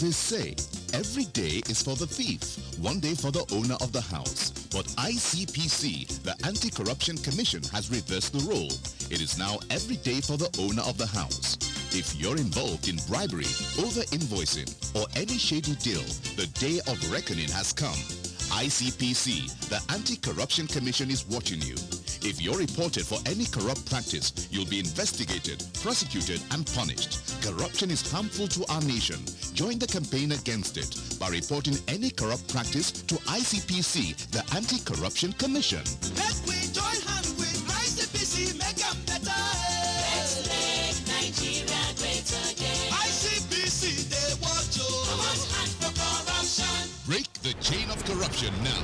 They say every day is for the thief, one day for the owner of the house. But ICPC, the Anti-Corruption Commission, has reversed the role. It is now every day for the owner of the house. If you're involved in bribery, over-invoicing, or any shady deal, the day of reckoning has come. ICPC, the Anti-Corruption Commission, is watching you. If you're reported for any corrupt practice, you'll be investigated, prosecuted, and punished. Corruption is harmful to our nation. Join the campaign against it by reporting any corrupt practice to ICPC, the Anti-Corruption Commission. Let we join hands with ICPC, make them better. Let's make Nigeria great again. ICPC, they watch you. Come on, hand for corruption. Break the chain of corruption now.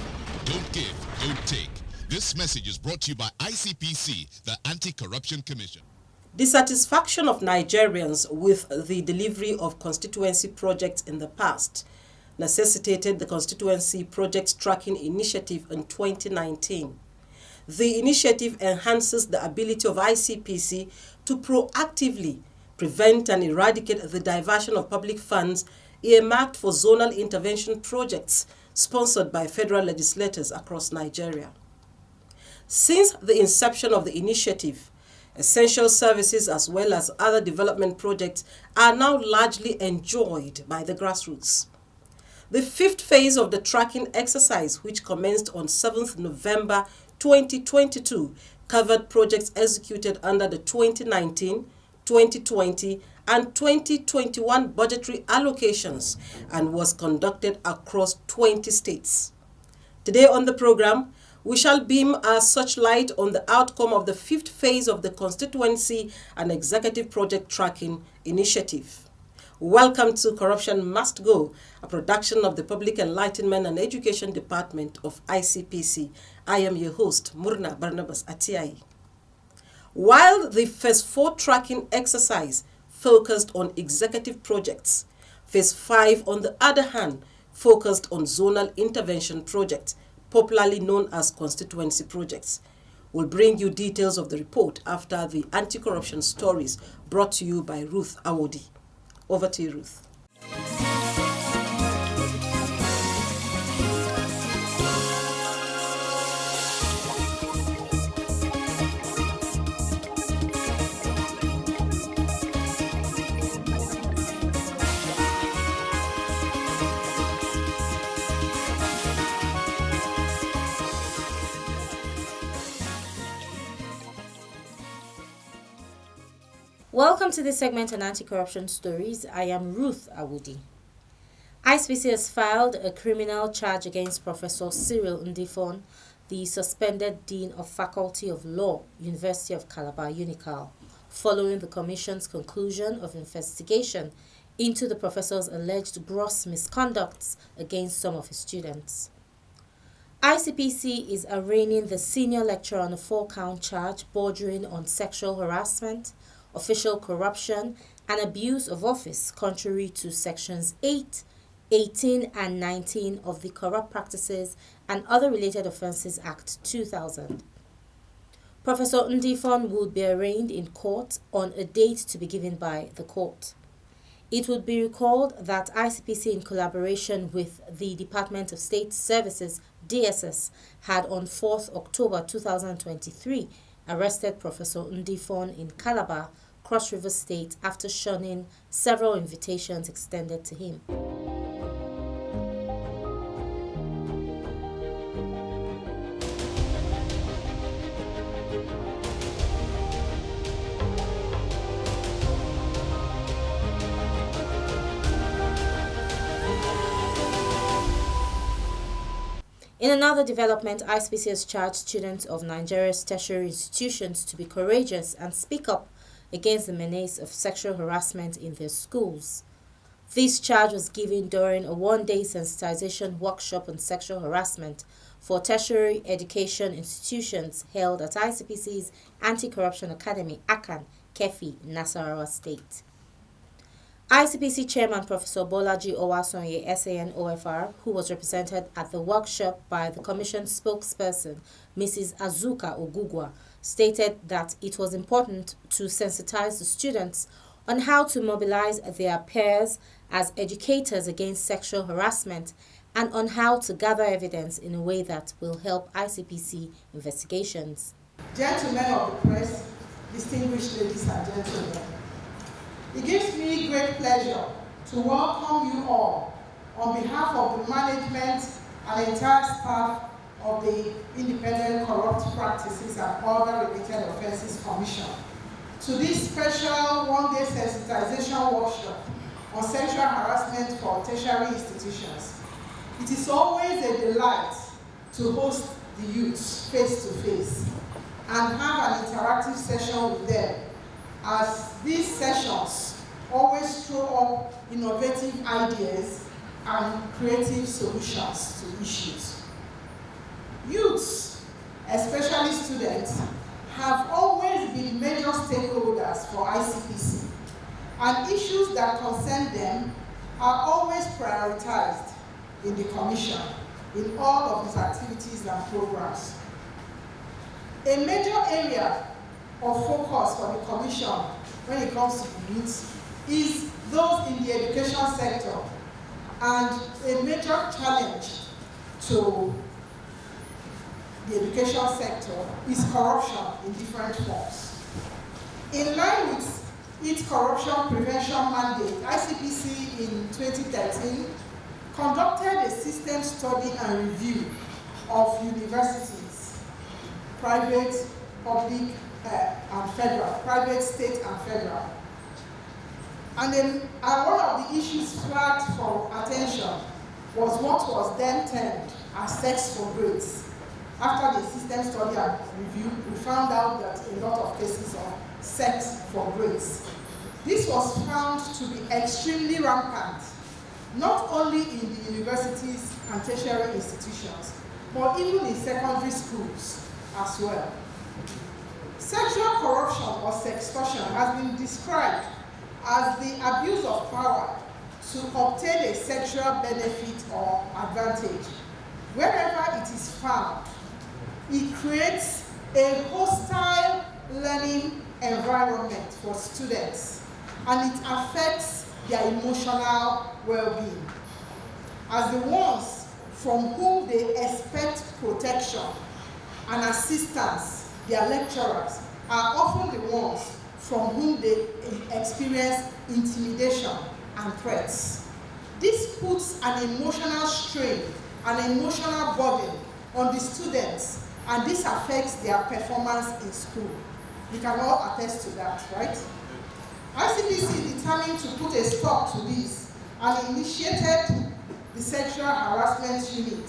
Don't give, don't take. This message is brought to you by ICPC, the Anti-Corruption Commission. Dissatisfaction of Nigerians with the delivery of constituency projects in the past necessitated the Constituency Project Tracking Initiative in 2019. The initiative enhances the ability of ICPC to proactively prevent and eradicate the diversion of public funds earmarked for zonal intervention projects sponsored by federal legislators across Nigeria. Since the inception of the initiative, essential services as well as other development projects are now largely enjoyed by the grassroots. The fifth phase of the tracking exercise, which commenced on 7th November 2022, covered projects executed under the 2019, 2020, and 2021 budgetary allocations and was conducted across 20 states. Today on the program, we shall beam our searchlight on the outcome of the fifth phase of the Constituency and Executive Project Tracking Initiative. Welcome to Corruption Must Go, a production of the Public Enlightenment and Education Department of ICPC. I am your host, Murna Barnabas Atiai. While the Phase 4 tracking exercise focused on executive projects, Phase 5, on the other hand, focused on zonal intervention projects, popularly known as constituency projects. We'll bring you details of the report after the anti-corruption stories brought to you by Ruth Awodi. Over to you, Ruth. Welcome to this segment on Anti-Corruption Stories. I am Ruth Awudi. ICPC has filed a criminal charge against Professor Cyril Ndifon, the suspended Dean of Faculty of Law, University of Calabar, UNICAL, following the Commission's conclusion of investigation into the professor's alleged gross misconducts against some of his students. ICPC is arraigning the senior lecturer on a 4-count charge bordering on sexual harassment, official corruption, and abuse of office contrary to Sections 8, 18, and 19 of the Corrupt Practices and Other Related Offences Act 2000. Professor Ndifon would be arraigned in court on a date to be given by the court. It would be recalled that ICPC, in collaboration with the Department of State Services, DSS, had on 4th October 2023 arrested Professor Ndifon in Calabar, Cross River State, after shunning several invitations extended to him. In another development, ICPC has charged students of Nigeria's tertiary institutions to be courageous and speak up against the menace of sexual harassment in their schools. This charge was given during a one-day sensitization workshop on sexual harassment for tertiary education institutions held at ICPC's Anti-Corruption Academy, ACAN, Kefi, Nasarawa State. ICPC Chairman Professor Bolaji Owasonye, SAN OFR, who was represented at the workshop by the Commission's spokesperson, Mrs. Azuka Ogugwa, stated that it was important to sensitize the students on how to mobilize their peers as educators against sexual harassment, and on how to gather evidence in a way that will help ICPC investigations. Gentlemen of the press, distinguished ladies and gentlemen, it gives me great pleasure to welcome you all on behalf of the management and entire staff of the Independent Corrupt Practices and Other Related Offences Commission to this special one-day sensitization workshop on sexual harassment for tertiary institutions. It is always a delight to host the youths face-to-face and have an interactive session with them, as these sessions always throw up innovative ideas and creative solutions to issues. Youths, especially students, have always been major stakeholders for ICPC, and issues that concern them are always prioritized in the Commission in all of its activities and programs. A major area of focus for the Commission when it comes to the youth is those in the education sector, and a major challenge to the education sector is corruption in different forms. In line with its corruption prevention mandate, ICPC in 2013 conducted a system study and review of universities, private, public, and federal, private, state, and federal. And then one of the issues flagged for attention was what was then termed as sex for grades. After the system study and review, we found out that a lot of cases of sex for grades. This was found to be extremely rampant, not only in the universities and tertiary institutions, but even in secondary schools as well. Sexual corruption or sextortion has been described as the abuse of power to obtain a sexual benefit or advantage. Wherever it is found, it creates a hostile learning environment for students, and it affects their emotional well-being. As the ones from whom they expect protection and assistance, their lecturers, are often the ones from whom they experience intimidation and threats. This puts an emotional strain, an emotional burden on the students, and this affects their performance in school. You can all attest to that, right? ICPC determined to put a stop to this and initiated the Sexual Harassment Unit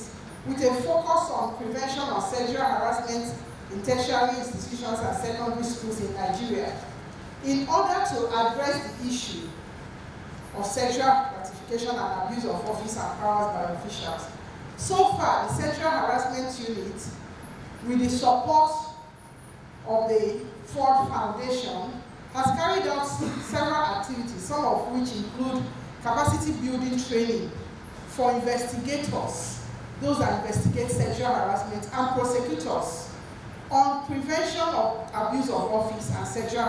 with a focus on prevention of sexual harassment in tertiary institutions and secondary schools in Nigeria, in order to address the issue of sexual gratification and abuse of office and powers by officials. So far, the Sexual Harassment Unit, with the support of the Ford Foundation, has carried out several activities, some of which include capacity building training for investigators, those that investigate sexual harassment, and prosecutors on prevention of abuse of office and sexual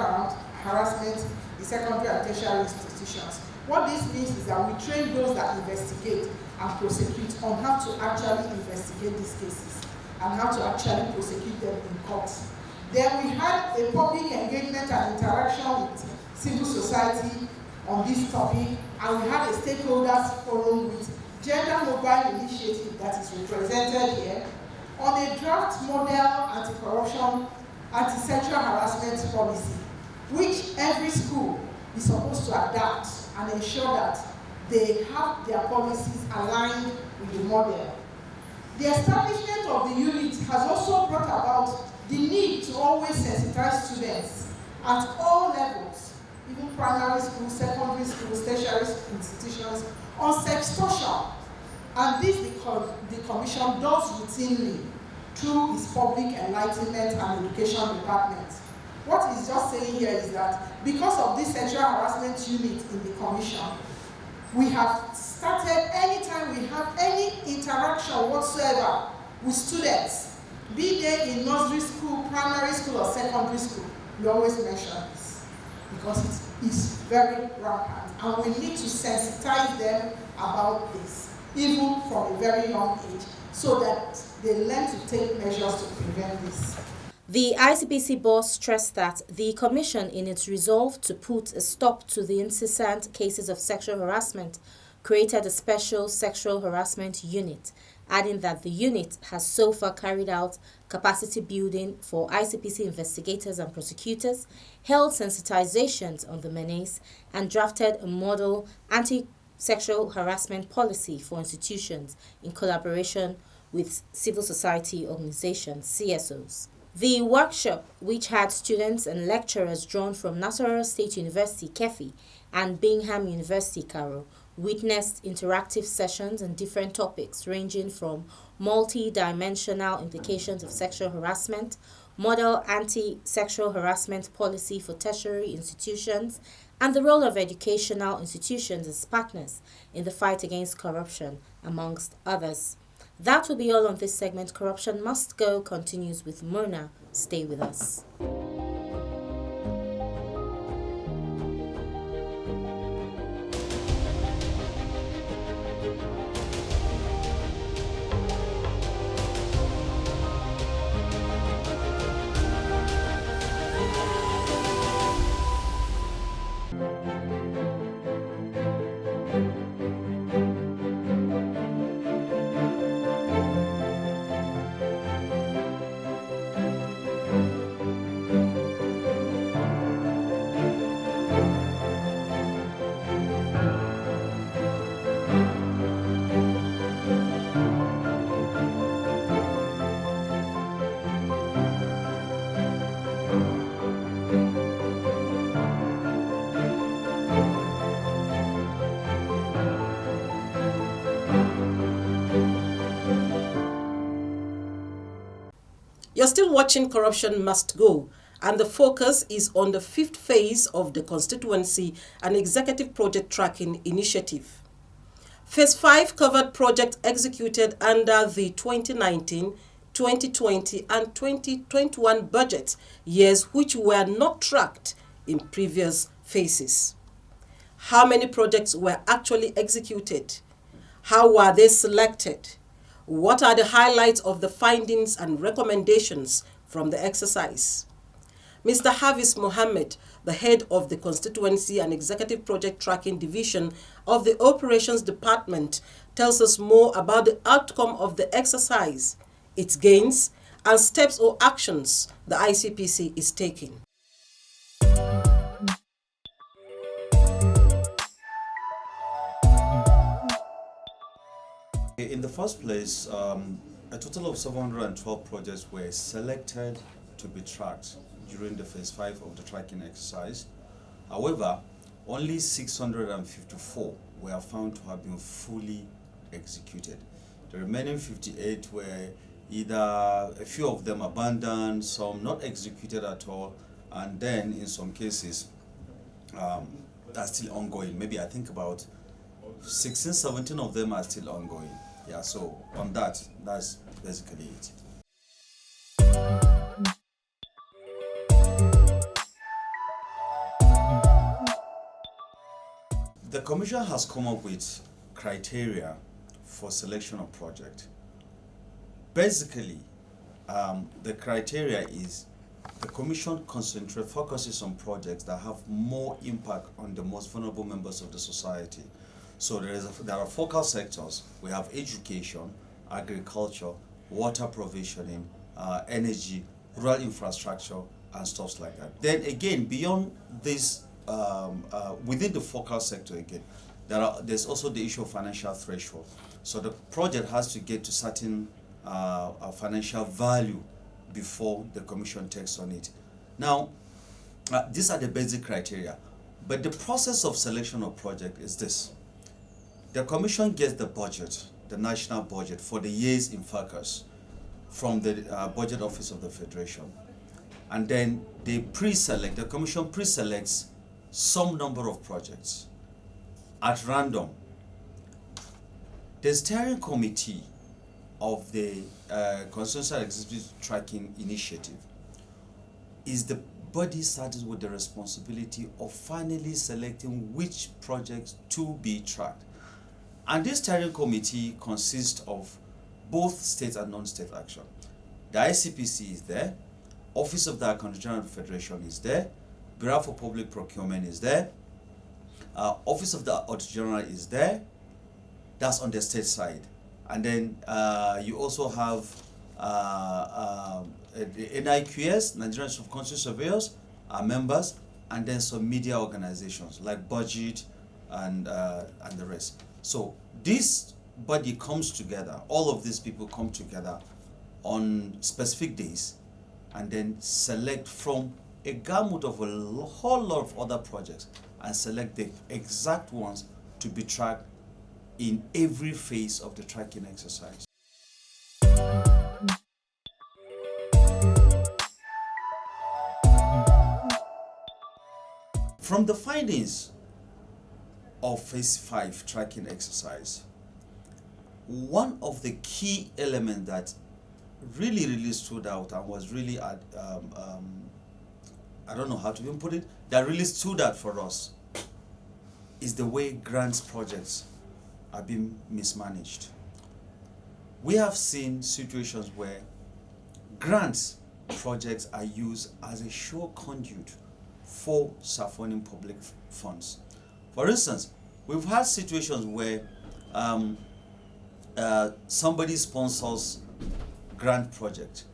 harassment in secondary and tertiary institutions. What this means is that we train those that investigate and prosecute on how to actually investigate these cases and how to actually prosecute them in court. Then we had a public engagement and interaction with civil society on this topic, and we had a stakeholders forum with Gender Mobile Initiative that is represented here on a draft model anti-corruption, anti-sexual harassment policy, which every school is supposed to adapt and ensure that they have their policies aligned with the model. The establishment of the unit has also brought about the need to always sensitize students at all levels, even primary schools, secondary schools, tertiary institutions, on sextortion. And this the Commission does routinely through its public enlightenment and education department. What it's just saying here is that because of this sexual harassment unit in the Commission, we have started, anytime we have any interaction whatsoever with students, be they in nursery school, primary school, or secondary school, we always mention this because is very rampant, and we need to sensitize them about this, even from a very young age, so that they learn to take measures to prevent this. The ICPC boss stressed that the Commission, in its resolve to put a stop to the incessant cases of sexual harassment, created a special sexual harassment unit, adding that the unit has so far carried out capacity building for ICPC investigators and prosecutors, held sensitizations on the menace, and drafted a model anti-sexual harassment policy for institutions in collaboration with civil society organizations, CSOs. The workshop, which had students and lecturers drawn from Nasarawa State University, Kefi, and Bingham University, Cairo, witnessed interactive sessions on different topics ranging from multi-dimensional implications of sexual harassment, model anti-sexual harassment policy for tertiary institutions, and the role of educational institutions as partners in the fight against corruption, amongst others. That will be all on this segment. Corruption Must Go continues with Myrna. Stay with us. You're still watching Corruption Must Go, and the focus is on the fifth phase of the Constituency and Executive Project Tracking Initiative. Phase 5 covered projects executed under the 2019, 2020 and 2021 budget years which were not tracked in previous phases. How many projects were actually executed? How were they selected? What are the highlights of the findings and recommendations from the exercise? Mr. Hafiz Mohammed, the head of the Constituency and Executive Project Tracking Division of the Operations Department, tells us more about the outcome of the exercise, its gains, and steps or actions the ICPC is taking. In the first place, a total of 712 projects were selected to be tracked during the phase 5 of the tracking exercise. However, only 654 were found to have been fully executed. The remaining 58 were either a few of them abandoned, some not executed at all, and then in some cases are still ongoing. Maybe I think about 16, 17 of them are still ongoing. Yeah, so on that, that's basically it. The Commission has come up with criteria for selection of project. Basically, the criteria is the Commission focuses on projects that have more impact on the most vulnerable members of the society. So there are focal sectors. We have education, agriculture, water provisioning, energy, rural infrastructure, and stuff like that. Then again, beyond this, within the focal sector again, there's also the issue of financial threshold. So the project has to get to certain financial value before the Commission takes on it. Now, these are the basic criteria. But the process of selection of project is this. The Commission gets the budget, the national budget for the years in focus from the Budget Office of the Federation. And then the Commission pre-selects some number of projects at random. The steering committee of the Constituency Executive Tracking Initiative is the body started with the responsibility of finally selecting which projects to be tracked. And this steering committee consists of both state and non-state action. The ICPC is there, Office of the Accountant General of the Federation is there, Bureau for Public Procurement is there, Office of the Auditor General is there, that's on the state side. And then you also have NIQS, Nigerian Subcontinental Surveyors, are members, and then some media organizations like Budget and the rest. So this body comes together, all of these people come together on specific days and then select from a gamut of a whole lot of other projects and select the exact ones to be tracked in every phase of the tracking exercise. From the findings of phase 5 tracking exercise, one of the key elements that really stood out and was really I don't know how to even put it, that really stood out for us is the way grants projects are being mismanaged. We have seen situations where grants projects are used as a sure conduit for siphonning public funds. For instance, we've had situations where somebody sponsors grant project.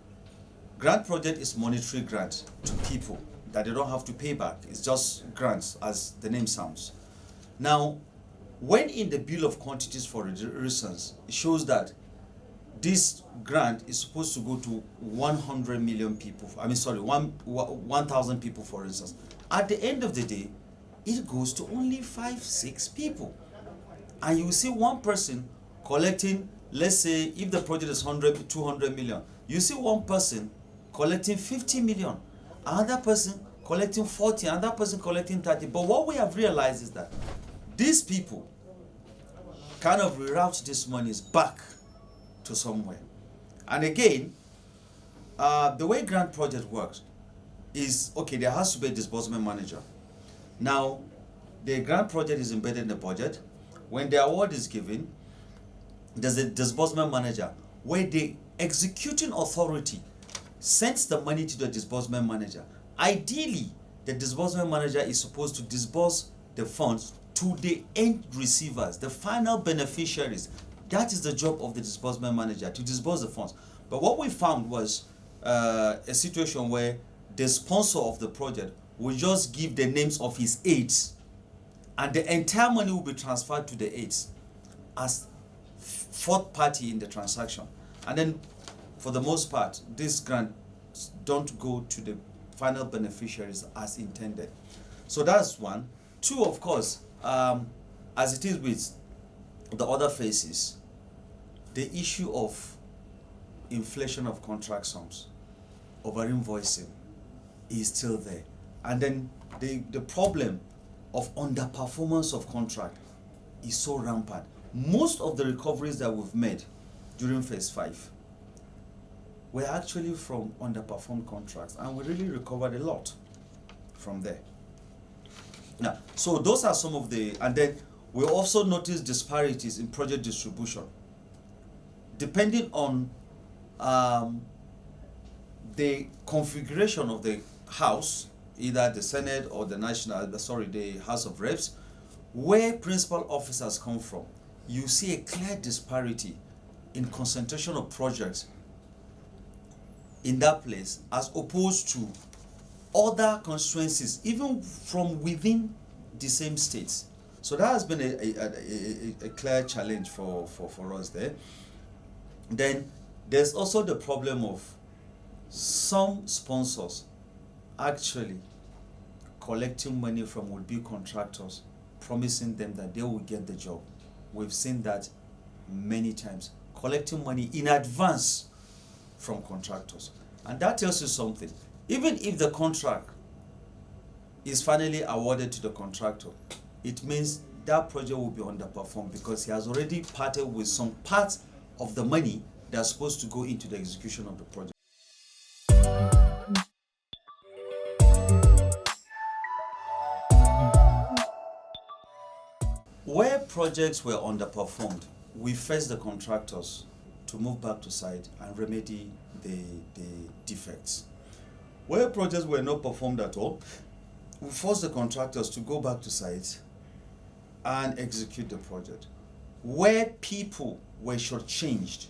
Grant project is monetary grant to people that they don't have to pay back. It's just grants, as the name sounds. Now, when in the bill of quantities, for instance, it shows that this grant is supposed to go to 100 million people. 1,000 people, for instance. At the end of the day, it goes to only 5-6 people. And you see one person collecting, let's say, if the project is 200 million, you see one person collecting 50 million, another person collecting 40, another person collecting 30. But what we have realized is that these people kind of reroute these monies back to somewhere. And again, the way grant project works is, okay, there has to be a disbursement manager. Now, the grant project is embedded in the budget. When the award is given, there's a disbursement manager where the executing authority sends the money to the disbursement manager. Ideally, the disbursement manager is supposed to disburse the funds to the end receivers, the final beneficiaries. That is the job of the disbursement manager, to disburse the funds. But what we found was a situation where the sponsor of the project will just give the names of his aides, and the entire money will be transferred to the aides as fourth party in the transaction. And then, for the most part, these grants don't go to the final beneficiaries as intended. So that's one. Two, of course, as it is with the other phases, the issue of inflation of contract sums, over invoicing, is still there. And then the problem of underperformance of contract is so rampant. Most of the recoveries that we've made during phase 5 were actually from underperformed contracts, and we really recovered a lot from there. Now, so those are some of the, and then we also noticed disparities in project distribution. Depending on the configuration of the House, either the Senate or the the House of Reps, where principal officers come from, you see a clear disparity in concentration of projects in that place as opposed to other constituencies, even from within the same states. So that has been a clear challenge for us there. Then there's also the problem of some sponsors actually collecting money from would-be contractors, promising them that they will get the job. We've seen that many times, collecting money in advance from contractors. And that tells you something. Even if the contract is finally awarded to the contractor, it means that project will be underperformed because he has already parted with some part of the money that's supposed to go into the execution of the project. projects were underperformed, we forced the contractors to move back to site and remedy the defects. Where projects were not performed at all, we forced the contractors to go back to site and execute the project. Where people were shortchanged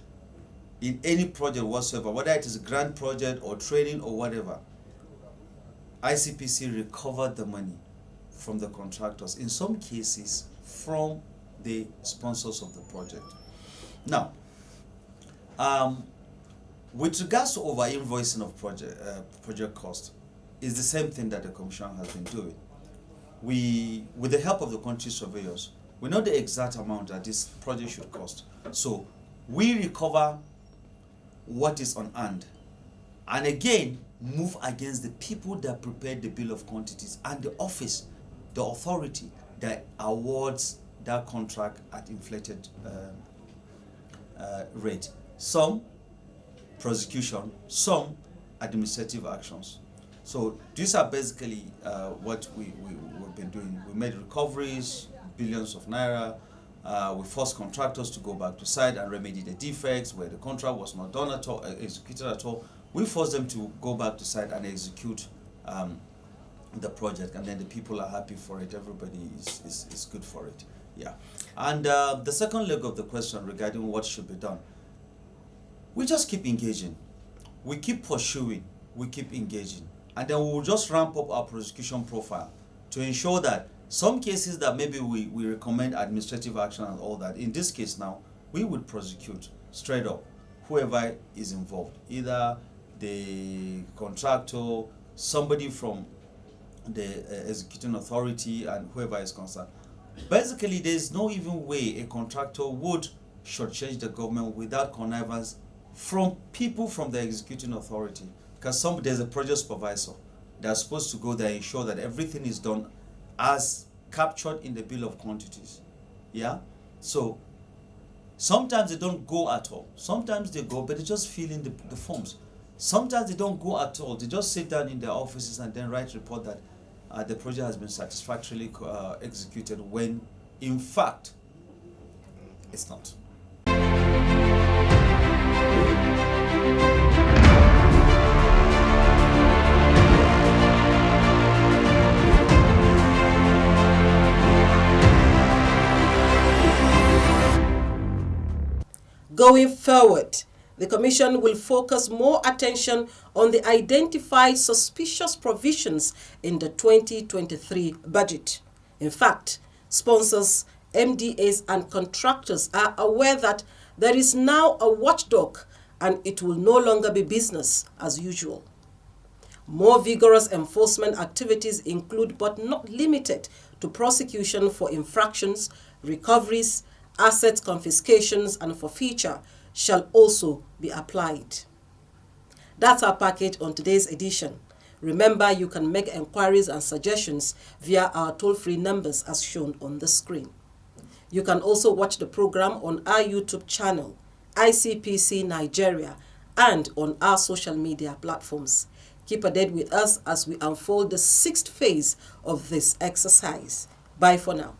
in any project whatsoever, whether it is a grant project or training or whatever, ICPC recovered the money from the contractors, in some cases from the sponsors of the project. Now, with regards to over-invoicing of project cost, is the same thing that the Commission has been doing. We, with the help of the country surveyors, we know the exact amount that this project should cost. So we recover what is on hand, and again move against the people that prepared the bill of quantities and the office, the authority that awards that contract at inflated rate. Some prosecution, some administrative actions. So these are basically what we've been doing. We made recoveries, billions of naira. We forced contractors to go back to site and remedy the defects where the contract was not done at all, executed at all. We forced them to go back to site and execute the project, and then the people are happy for it. Everybody is good for it. Yeah. And the second leg of the question regarding what should be done, we just keep engaging. We keep pursuing. We keep engaging. And then we will just ramp up our prosecution profile to ensure that some cases that maybe we recommend administrative action and all that, in this case now, we would prosecute straight up whoever is involved, either the contractor, somebody from the executing authority, and whoever is concerned. Basically, there's no even way a contractor would shortchange the government without connivance from people from the executing authority, because there's a project supervisor that's supposed to go there and ensure that everything is done as captured in the bill of quantities. Yeah? So sometimes they don't go at all. Sometimes they go, but they just fill in the forms. Sometimes they don't go at all. They just sit down in their offices and then write report that the project has been satisfactorily executed, when in fact it's not. Going forward, the Commission will focus more attention on the identified suspicious provisions in the 2023 budget. In fact, sponsors, MDAs and contractors are aware that there is now a watchdog and it will no longer be business as usual. More vigorous enforcement activities include, but not limited to, prosecution for infractions, recoveries, asset confiscations and forfeiture shall also be applied. That's our package on today's edition. Remember, you can make enquiries and suggestions via our toll-free numbers as shown on the screen. You can also watch the program on our YouTube channel, ICPC Nigeria, and on our social media platforms. Keep a date with us as we unfold the 6th phase of this exercise. Bye for now.